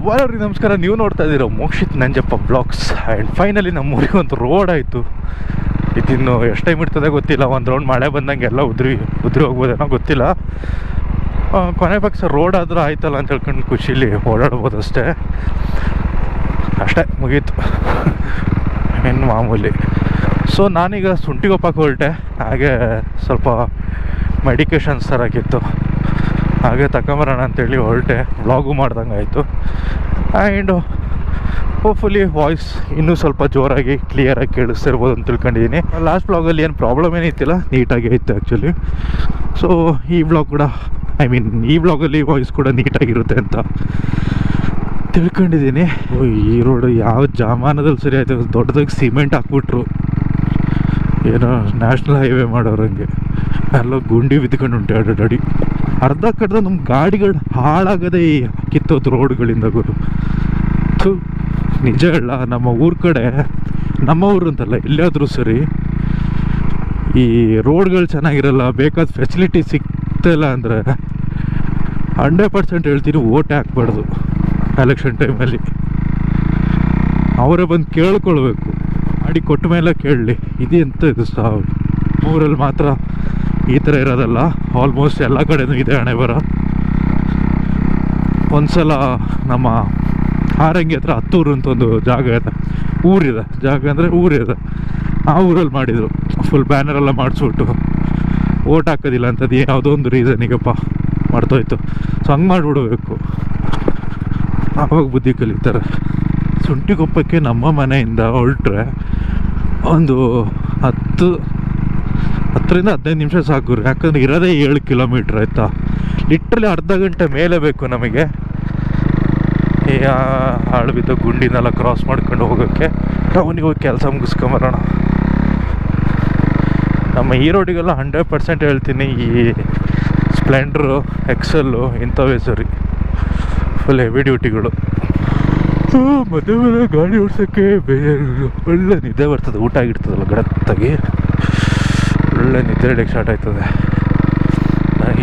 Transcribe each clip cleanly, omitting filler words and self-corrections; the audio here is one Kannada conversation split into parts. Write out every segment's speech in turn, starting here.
ವರರಿ ನಮಸ್ಕಾರ. ನೀವು ನೋಡ್ತಾ ಇದ್ದೀರೋ Mokshith Nanjappa blogs. And finally ನಮ್ಮ ಊರಿಗೆ ಒಂದು ರೋಡ್ ಆಯಿತು. ಇದಿನ್ನು ಎಷ್ಟು ಟೈಮ್ ಇರ್ತದೆ ಗೊತ್ತಿಲ್ಲ. ಒಂದು ರೌಂಡ್ ಮಳೆ ಬಂದಂಗೆ ಎಲ್ಲ ಉದ್ರಿ ಹೋಗ್ಬೋದೇನೋ ಗೊತ್ತಿಲ್ಲ. ಕೊನೆ ಪಕ್ಷ ರೋಡ್ ಆದರೂ ಆಯ್ತಲ್ಲ ಅಂತ ಹೇಳ್ಕೊಂಡು ಖುಷಿಲಿ ಓಡಾಡ್ಬೋದು ಅಷ್ಟೇ ಮುಗೀತು ಏನು ಮಾಮೂಲಿ. ಸೊ ನಾನೀಗ ಶುಂಠಿಗೊಪ್ಪಕ್ಕೆ ಹೊರಟೆ. ಹಾಗೆ ಸ್ವಲ್ಪ ಮೆಡಿಕೇಷನ್ಸ್ ತರೋಕ್ಕಿತ್ತು, ಹಾಗೆ ತಗೊಂಬರೋಣ ಅಂತೇಳಿ ಹೊರಟೆ. ವ್ಲಾಗು ಮಾಡ್ದಂಗೆ ಆಯಿತು. ಆ್ಯಂಡ್ ಹೋಪ್ಫುಲಿ ವಾಯ್ಸ್ ಇನ್ನೂ ಸ್ವಲ್ಪ ಜೋರಾಗಿ ಕ್ಲಿಯರಾಗಿ ಕೇಳಿಸ್ತಿರ್ಬೋದು ಅಂತ ತಿಳ್ಕೊಂಡಿದ್ದೀನಿ. ಲಾಸ್ಟ್ ವ್ಲಾಗಲ್ಲಿ ಏನು ಪ್ರಾಬ್ಲಮ್ ಏನಿತ್ತಿಲ್ಲ, ನೀಟಾಗಿ ಇತ್ತು ಆ್ಯಕ್ಚುಲಿ. ಸೊ ಈ ವ್ಲಾಗ್ ಕೂಡ ಈ ವ್ಲಾಗಲ್ಲಿ ವಾಯ್ಸ್ ಕೂಡ ನೀಟಾಗಿರುತ್ತೆ ಅಂತ ತಿಳ್ಕೊಂಡಿದ್ದೀನಿ. ಈ ರೋಡ್ ಯಾವ ಜಾಮಾನದಲ್ಲಿ ಸರಿ ಆಯಿತು. ದೊಡ್ಡದಾಗಿ ಸಿಮೆಂಟ್ ಹಾಕ್ಬಿಟ್ರು, ಏನೋ ನ್ಯಾಷನಲ್ ಹೈವೇ ಮಾಡೋರಂಗೆ. ಎಲ್ಲ ಗುಂಡಿ ಬಿದ್ಕೊಂಡು ಉಂಟು ಅಡಿ ಅರ್ಧ ಕಡ್ದ ನಮ್ಮ ಗಾಡಿಗಳು ಹಾಳಾಗದೆ ಕಿತ್ತೋದು ರೋಡ್ಗಳಿಂದ ಗುರು. ನಿಜ ಹೇಳ, ನಮ್ಮ ಊರ ಕಡೆ, ನಮ್ಮ ಊರು ಅಂತಲ್ಲ ಎಲ್ಲಾದರೂ ಸರಿ, ಈ ರೋಡ್ಗಳು ಚೆನ್ನಾಗಿರಲ್ಲ, ಬೇಕಾದ ಫೆಸಿಲಿಟಿ ಸಿಗ್ತಾಯಿಲ್ಲ ಅಂದರೆ 100% ಹೇಳ್ತೀನಿ ಓಟೇ ಹಾಕ್ಬಾರ್ದು ಎಲೆಕ್ಷನ್ ಟೈಮಲ್ಲಿ. ಅವರೇ ಬಂದು ಕೇಳ್ಕೊಳ್ಬೇಕು, ಗಾಡಿ ಕೊಟ್ಟ ಮೇಲೆ ಕೇಳಲಿ ಇದು ಎಂತ ಇದು ಸಾವು. ಊರಲ್ಲಿ ಮಾತ್ರ ಈ ಥರ ಇರೋದಲ್ಲ, ಆಲ್ಮೋಸ್ಟ್ ಎಲ್ಲ ಕಡೆನೂ ಇದೆ ಹಣೆ ಬರ. ಒಂದ್ಸಲ ನಮ್ಮ ಹಾರಂಗಿ ಹತ್ರ ಹತ್ತೂರು ಅಂತ ಒಂದು ಜಾಗ ಇದೆ, ಊರಿದೆ, ಜಾಗ ಅಂದರೆ ಊರಿದೆ. ಆ ಊರಲ್ಲಿ ಮಾಡಿದರು, ಫುಲ್ ಬ್ಯಾನರೆಲ್ಲ ಮಾಡಿಸ್ಬಿಟ್ಟು ಓಟ್ ಹಾಕೋದಿಲ್ಲ ಅಂತದ್ದು ಯಾವುದೋ ಒಂದು ರೀಸನಿಗಪ್ಪ ಮಾಡ್ತೋಯ್ತು. ಸೊ ಹಂಗೆ ಮಾಡಿಬಿಡ್ಬೇಕು, ಆವಾಗ ಬುದ್ಧಿ ಕಲಿತಾರೆ. ಶುಂಠಿಗೊಪ್ಪಕ್ಕೆ ನಮ್ಮ ಮನೆಯಿಂದ ಹೊರಟ್ರೆ ಒಂದು 10-15 ನಿಮಿಷ ಸಾಕು. ಯಾಕಂದರೆ ಇರೋದೇ 7 ಕಿಲೋಮೀಟ್ರ್ ಆಯಿತಾ. ಲಿಟ್ರಲಿ ಅರ್ಧ ಗಂಟೆ ಮೇಲೆ ಬೇಕು ನಮಗೆ ಈ ಹಾಳು ಬಿದ್ದ ಗುಂಡಿನೆಲ್ಲ ಕ್ರಾಸ್ ಮಾಡ್ಕೊಂಡು ಹೋಗೋಕ್ಕೆ. ಟೌನಿಗೆ ಹೋಗಿ ಕೆಲಸ ಮುಗಿಸ್ಕೊಂಬರೋಣ. ನಮ್ಮ ಈ ರೋಡಿಗೆಲ್ಲ 100% ಹೇಳ್ತೀನಿ, ಈ ಸ್ಪ್ಲೆಂಡ್ರು, ಎಕ್ಸೆಲ್ಲು ಇಂಥವೇ ಸರಿ, ಫುಲ್ ಹೆವಿ ಡ್ಯೂಟಿಗಳು. ಮದುವೆ ಮೇಲೆ ಗಾಡಿ ಓಡಿಸೋಕ್ಕೆ ಒಳ್ಳೆ ನಿದ್ದೆ ಬರ್ತದೆ. ಊಟ ಆಗಿರ್ತದಲ್ಲ ಗಡತ್ತಾಗಿ, ಒಳ್ಳೆ ನಿದ್ದೆ ಹಿಡಿಯೋಕ್ಕೆ ಸ್ಟಾರ್ಟ್ ಆಯ್ತದೆ.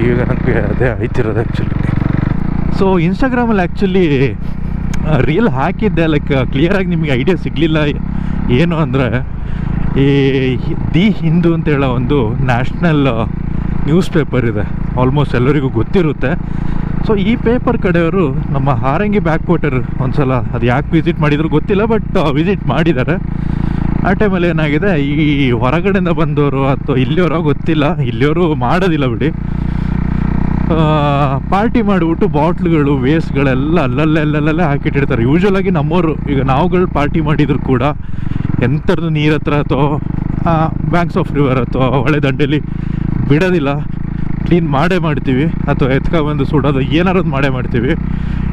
ಈಗ ನನಗೆ ಅದೇ ಆಯ್ತಿರೋದು ಆ್ಯಕ್ಚುಲಿ. ಸೊ ಇನ್ಸ್ಟಾಗ್ರಾಮಲ್ಲಿ ಆ್ಯಕ್ಚುಲಿ ರೀಲ್ ಹಾಕಿದ್ದೆ, ಲೈಕ್ ಕ್ಲಿಯರಾಗಿ ನಿಮಗೆ ಐಡಿಯಾ ಸಿಗಲಿಲ್ಲ. ಏನು ಅಂದರೆ, ಈ ದಿ ಹಿಂದೂ ಅಂತ ಹೇಳೋ ಒಂದು ನ್ಯಾಷನಲ್ ನ್ಯೂಸ್ ಪೇಪರ್ ಇದೆ, ಆಲ್ಮೋಸ್ಟ್ ಎಲ್ಲರಿಗೂ ಗೊತ್ತಿರುತ್ತೆ. ಸೊ ಈ ಪೇಪರ್ ಕಡೆಯವರು ನಮ್ಮ ಹಾರಂಗಿ ಬ್ಯಾಕ್ ವಾಟರ್ ಒಂದ್ಸಲ, ಅದು ಯಾಕೆ ವಿಸಿಟ್ ಮಾಡಿದ್ರು ಗೊತ್ತಿಲ್ಲ, ಬಟ್ ವಿಸಿಟ್ ಮಾಡಿದ್ದಾರೆ. ಆ ಟೈಮಲ್ಲಿ ಏನಾಗಿದೆ, ಈ ಹೊರಗಡೆಯಿಂದ ಬಂದವರು ಅಥವಾ ಇಲ್ಲಿಯವರೋ ಗೊತ್ತಿಲ್ಲ, ಇಲ್ಲಿಯವರು ಮಾಡೋದಿಲ್ಲ ಬಿಡಿ, ಪಾರ್ಟಿ ಮಾಡಿಬಿಟ್ಟು ಬಾಟ್ಲುಗಳು, ವೇಸ್ಟ್ಗಳೆಲ್ಲ ಅಲ್ಲಲ್ಲೇ ಹಾಕಿಟ್ಟಿರ್ತಾರೆ. ಯೂಶ್ವಲಾಗಿ ನಮ್ಮವರು, ಈಗ ನಾವುಗಳು ಪಾರ್ಟಿ ಮಾಡಿದ್ರು ಕೂಡ ಎಂಥದ್ದು ನೀರು ಹತ್ರ ಅಥವಾ ಬ್ಯಾಂಕ್ಸ್ ಆಫ್ ರಿವರ್ ಅಥವಾ ಹೊಳೆ ದಂಡೆಯಲ್ಲಿ ಬಿಡೋದಿಲ್ಲ, ಕ್ಲೀನ್ ಮಾಡೇ ಮಾಡ್ತೀವಿ. ಅಥವಾ ಎತ್ಕೊಬಂದು ಸುಡೋದು ಏನಾರು ಮಾಡೇ ಮಾಡ್ತೀವಿ.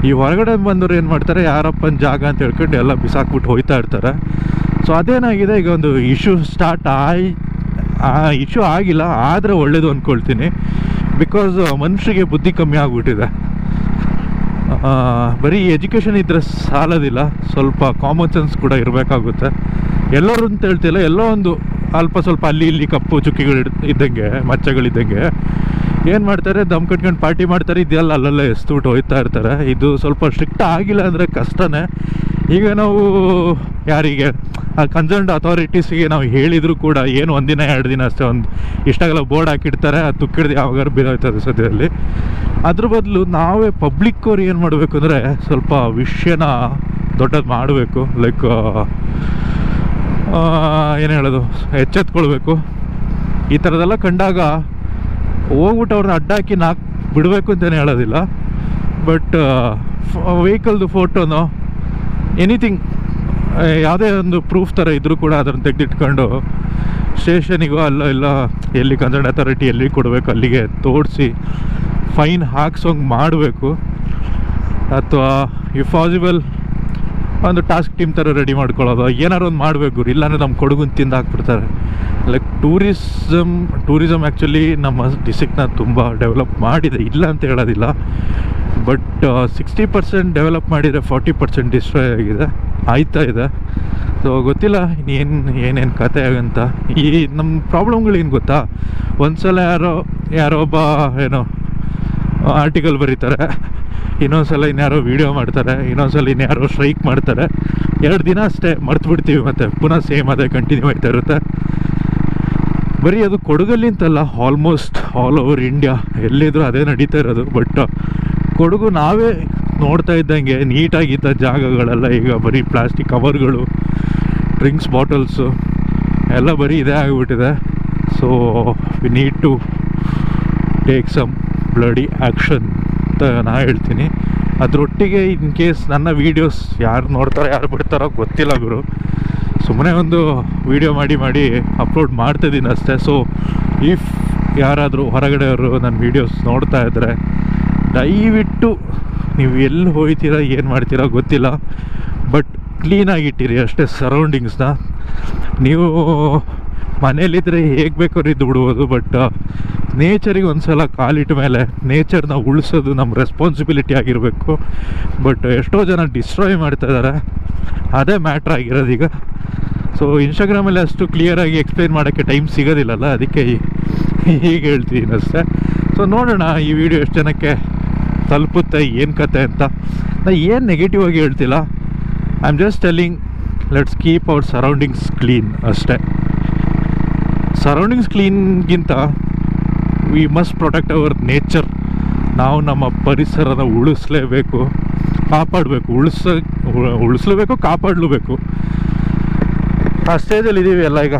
ಈ ಹೊರಗಡೆ ಬಂದವರು ಏನು ಮಾಡ್ತಾರೆ, ಯಾರಪ್ಪನ ಜಾಗ ಅಂತ ಹೇಳ್ಕೊಂಡು ಎಲ್ಲ ಬಿಸಾಕ್ಬಿಟ್ಟು ಹೋಗ್ತಾ ಇರ್ತಾರೆ. ಸೊ ಅದೇನಾಗಿದೆ, ಈಗ ಒಂದು ಇಶ್ಯೂ ಸ್ಟಾರ್ಟ್ ಇಶ್ಯೂ ಆಗಿಲ್ಲ, ಆದರೆ ಒಳ್ಳೇದು ಅಂದ್ಕೊಳ್ತೀನಿ. ಬಿಕಾಸ್ ಮನುಷ್ಯರಿಗೆ ಬುದ್ಧಿ ಕಮ್ಮಿ ಆಗಿಬಿಟ್ಟಿದೆ. ಬರೀ ಎಜುಕೇಷನ್ ಇದ್ದರೆ ಸಾಲೋದಿಲ್ಲ, ಸ್ವಲ್ಪ ಕಾಮನ್ ಸೆನ್ಸ್ ಕೂಡ ಇರಬೇಕಾಗುತ್ತೆ. ಎಲ್ಲರೂ ಅಂತ ಹೇಳ್ತಿಲ್ಲ, ಎಲ್ಲೋ ಒಂದು ಅಲ್ಪ ಸ್ವಲ್ಪ ಅಲ್ಲಿ ಇಲ್ಲಿ ಕಪ್ಪು ಚುಕ್ಕಿಗಳು ಇದ್ದಂಗೆ, ಮಚ್ಚಗಳಿದ್ದಂಗೆ ಏನು ಮಾಡ್ತಾರೆ, ದಮ್ ಕಟ್ಕೊಂಡು ಪಾರ್ಟಿ ಮಾಡ್ತಾರೆ. ಇದೆಲ್ಲ ಅಲ್ಲಲ್ಲೇ ಎಸ್ಬಿಟ್ಟು ಹೋಗ್ತಾ ಇರ್ತಾರೆ. ಇದು ಸ್ವಲ್ಪ ಸ್ಟ್ರಿಕ್ಟ್ ಆಗಿಲ್ಲ ಅಂದರೆ ಕಷ್ಟನೇ. ಈಗ ನಾವು ಯಾರಿಗೆ ಕನ್ಸರ್ನ್ಡ್ ಅಥಾರಿಟೀಸಿಗೆ ನಾವು ಹೇಳಿದರೂ ಕೂಡ ಏನು ಒಂದಿನ 2 ದಿನ ಅಷ್ಟೇ, ಒಂದು ಇಷ್ಟಾಗೆಲ್ಲ ಬೋರ್ಡ್ ಹಾಕಿಡ್ತಾರೆ, ಅದು ತುಕ್ಕಿಡ್ದು ಯಾವಾಗಾರು ಬಿದ್ದೋಯ್ತದೆ ಸದ್ಯದಲ್ಲಿ. ಅದ್ರ ಬದಲು ನಾವೇ ಪಬ್ಲಿಕ್ ಅವ್ರು ಏನು ಮಾಡಬೇಕು ಅಂದರೆ, ಸ್ವಲ್ಪ ವಿಷಯನ ದೊಡ್ಡದು ಮಾಡಬೇಕು. ಲೈಕ್ ಏನು ಹೇಳೋದು, ಎಚ್ಚೆತ್ಕೊಳ್ಬೇಕು. ಈ ಥರದ್ದೆಲ್ಲ ಕಂಡಾಗ ಹೋಗ್ಬಿಟ್ಟು ಅವ್ರನ್ನ ಅಡ್ಡಾಕಿ ಬಿಡಬೇಕು ಅಂತಲೇ ಹೇಳೋದಿಲ್ಲ, ಬಟ್ ವೆಹಿಕಲ್ದು ಫೋಟೋನೋ ಎನಿಥಿಂಗ್, ಯಾವುದೇ ಒಂದು ಪ್ರೂಫ್ ಥರ ಇದ್ದರೂ ಕೂಡ ಅದನ್ನು ತೆಗೆದಿಟ್ಕೊಂಡು ಸ್ಟೇಷನಿಗೋ ಅಲ್ಲೋ ಇಲ್ಲ ಎಲ್ಲಿ ಕನ್ಸರ್ನ್ ಅಥಾರಿಟಿ ಎಲ್ಲಿ ಕೊಡಬೇಕು ಅಲ್ಲಿಗೆ ತೋರಿಸಿ ಫೈನ್ ಹಾಕ್ಸೋಂಗೆ ಮಾಡಬೇಕು. ಅಥವಾ ಇಫ್ ಪಾಸಿಬಲ್ ಒಂದು ಟಾಸ್ಕ್ ಟೀಮ್ ಥರ ರೆಡಿ ಮಾಡ್ಕೊಳ್ಳೋದು, ಏನಾರು ಒಂದು ಮಾಡಬೇಕು. ಇಲ್ಲಾಂದರೆ ನಮ್ಮ ಕೊಡಗುನ ತಿಂದು ಹಾಕ್ಬಿಡ್ತಾರೆ. ಲೈಕ್ ಟೂರಿಸಮ್ ಆ್ಯಕ್ಚುಲಿ ನಮ್ಮ ಡಿಸ್ಟ್ರಿಕ್ನ ತುಂಬ ಡೆವಲಪ್ ಮಾಡಿದೆ, ಇಲ್ಲ ಅಂತ ಹೇಳೋದಿಲ್ಲ. ಬಟ್ 60% ಡೆವಲಪ್ ಮಾಡಿದರೆ 40% ಡಿಸ್ಟ್ರಾಯ್ ಆಯ್ತಾ ಇದೆ. ಸೊ ಗೊತ್ತಿಲ್ಲ ಏನೇನು ಕತೆ ಆಗಂತ. ಈ ನಮ್ಮ ಪ್ರಾಬ್ಲಮ್ಗಳೇನು ಗೊತ್ತಾ, ಒಂದು ಸಲ ಯಾರೋ ಒಬ್ಬ ಏನೋ ಆರ್ಟಿಕಲ್ ಬರೀತಾರೆ, ಇನ್ನೊಂದ್ಸಲ ಇನ್ಯಾರೋ ವೀಡಿಯೋ ಮಾಡ್ತಾರೆ, ಇನ್ನೊಂದ್ಸಲ ಇನ್ಯಾರೋ ಸ್ಟ್ರೈಕ್ ಮಾಡ್ತಾರೆ. 2 ದಿನ ಅಷ್ಟೇ ಮರ್ತು ಬಿಡ್ತೀವಿ, ಮತ್ತು ಪುನಃ ಸೇಮ್ ಅದೇ ಕಂಟಿನ್ಯೂ ಆಯ್ತಾ ಇರುತ್ತೆ. ಬರೀ ಅದು ಕೊಡಗಲ್ಲಿಂತಲ್ಲ, ಆಲ್ಮೋಸ್ಟ್ ಆಲ್ ಓವರ್ ಇಂಡಿಯಾ ಎಲ್ಲಿದ್ರು ಅದೇ ನಡೀತಾ ಇರೋದು. ಬಟ್ ಕೊಡಗು ನಾವೇ ನೋಡ್ತಾ ಇದ್ದಂಗೆ ನೀಟಾಗಿದ್ದ ಜಾಗಗಳೆಲ್ಲ ಈಗ ಬರೀ ಪ್ಲಾಸ್ಟಿಕ್ ಕವರ್ಗಳು, ಡ್ರಿಂಕ್ಸ್ ಬಾಟಲ್ಸು ಎಲ್ಲ ಬರೀ ಇದೇ ಆಗಿಬಿಟ್ಟಿದೆ. So we need to take some bloody action ಅಂತ ನಾನು ಹೇಳ್ತೀನಿ. ಅದರೊಟ್ಟಿಗೆ ಇನ್ ಕೇಸ್ ನನ್ನ ವೀಡಿಯೋಸ್ ಯಾರು ನೋಡ್ತಾರೋ ಯಾರು ಬಿಡ್ತಾರೋ ಗೊತ್ತಿಲ್ಲ ಗುರು, ಸುಮ್ಮನೆ ಒಂದು ವೀಡಿಯೋ ಮಾಡಿ ಅಪ್ಲೋಡ್ ಮಾಡ್ತಾಯಿದ್ದೀನಿ ಅಷ್ಟೇ. ಸೊ ಇಫ್ ಯಾರಾದರೂ ಹೊರಗಡೆಯವರು ನನ್ನ ವೀಡಿಯೋಸ್ ನೋಡ್ತಾ ಇದ್ದರೆ ದಯವಿಟ್ಟು ನೀವು ಎಲ್ಲಿ ಹೋಗ್ತೀರಾ ಏನು ಮಾಡ್ತೀರಾ ಗೊತ್ತಿಲ್ಲ, ಬಟ್ ಕ್ಲೀನಾಗಿಟ್ಟಿರಿ ಅಷ್ಟೇ ಸರೌಂಡಿಂಗ್ಸ್ನ. ನೀವು ಮನೇಲಿದ್ದರೆ ಹೇಗೆ ಬೇಕಾದ್ರೂ ಇದ್ದು ಬಿಡ್ಬೋದು, ಬಟ್ ನೇಚರಿಗೆ ಒಂದು ಸಲ ಕಾಲಿಟ್ಟ ಮೇಲೆ ನೇಚರ್ನ ಉಳಿಸೋದು ನಮ್ಮ ರೆಸ್ಪಾನ್ಸಿಬಿಲಿಟಿ ಆಗಿರಬೇಕು. ಬಟ್ ಎಷ್ಟೋ ಜನ ಡಿಸ್ಟ್ರಾಯ್ ಮಾಡ್ತಾಯಿದ್ದಾರೆ, ಅದೇ ಮ್ಯಾಟ್ರ್ ಆಗಿರೋದೀಗ. ಸೊ ಇನ್ಸ್ಟಾಗ್ರಾಮಲ್ಲಿ ಅಷ್ಟು ಕ್ಲಿಯರಾಗಿ ಎಕ್ಸ್ಪ್ಲೈನ್ ಮಾಡೋಕ್ಕೆ ಟೈಮ್ ಸಿಗೋದಿಲ್ಲಲ್ಲ, ಅದಕ್ಕೆ ಹೀಗೆ ಹೇಳ್ತೀನಿ ಅಷ್ಟೇ. ಸೊ ನೋಡೋಣ ಈ ವಿಡಿಯೋ ಎಷ್ಟು ಜನಕ್ಕೆ ತಲುಪುತ್ತೆ, ಏನು ಕತೆ ಅಂತ. ನಾನು ಏನು ನೆಗೆಟಿವ್ ಆಗಿ ಹೇಳ್ತಿಲ್ಲ, I am just telling let's keep our surroundings clean ಅಷ್ಟೇ. ಸರೌಂಡಿಂಗ್ಸ್ ಕ್ಲೀನ್ಗಿಂತ we must protect our nature. ನಾವು ನಮ್ಮ ಪರಿಸರನ ಉಳಿಸ್ಲೇಬೇಕು, ಕಾಪಾಡಬೇಕು, ಉಳಿಸ್ಲೇಬೇಕು, ಕಾಪಾಡಲೇಬೇಕು. ಆ ಸ್ಟೇಜಲ್ಲಿ ಇದ್ದೀವಿ ಎಲ್ಲ ಈಗ.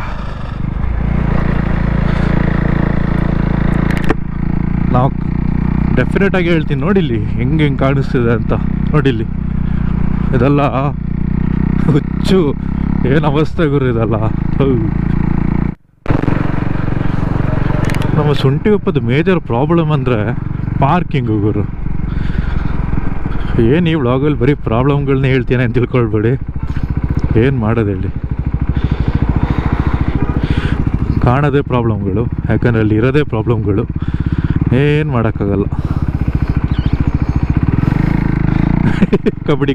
ನಾವು ಡೆಫಿನೆಟಾಗಿ ಹೇಳ್ತೀನಿ, ನೋಡಿಲ್ಲಿ ಹೆಂಗೆ ಕಾಣಿಸ್ತಿದೆ ಅಂತ. ನೋಡಿಲ್ಲಿ ಇದೆಲ್ಲ ಹುಚ್ಚು, ಏನು ಅವಸ್ಥೆ ಗುರು ಇದೆಲ್ಲ. ನಮ್ಮ ಶುಂಠಿಗೊಪ್ಪದ ಮೇಜರ್ ಪ್ರಾಬ್ಲಮ್ ಅಂದರೆ ಪಾರ್ಕಿಂಗು ಗುರು. ಏನು ಈ ವ್ಲಾಗಲ್ಲಿ ಬರೀ ಪ್ರಾಬ್ಲಮ್ಗಳನ್ನ ಹೇಳ್ತೀನಿ ಅಂತ ತಿಳ್ಕೊಳ್ಬೇಡಿ, ಏನು ಮಾಡೋದು ಹೇಳಿ. ಕಾಣೋದೇ ಪ್ರಾಬ್ಲಮ್ಗಳು, ಯಾಕಂದರೆ ಅಲ್ಲಿ ಇರೋದೇ ಪ್ರಾಬ್ಲಮ್ಗಳು, ಏನು ಮಾಡೋಕ್ಕಾಗಲ್ಲ. ಕಬಡ್ಡಿ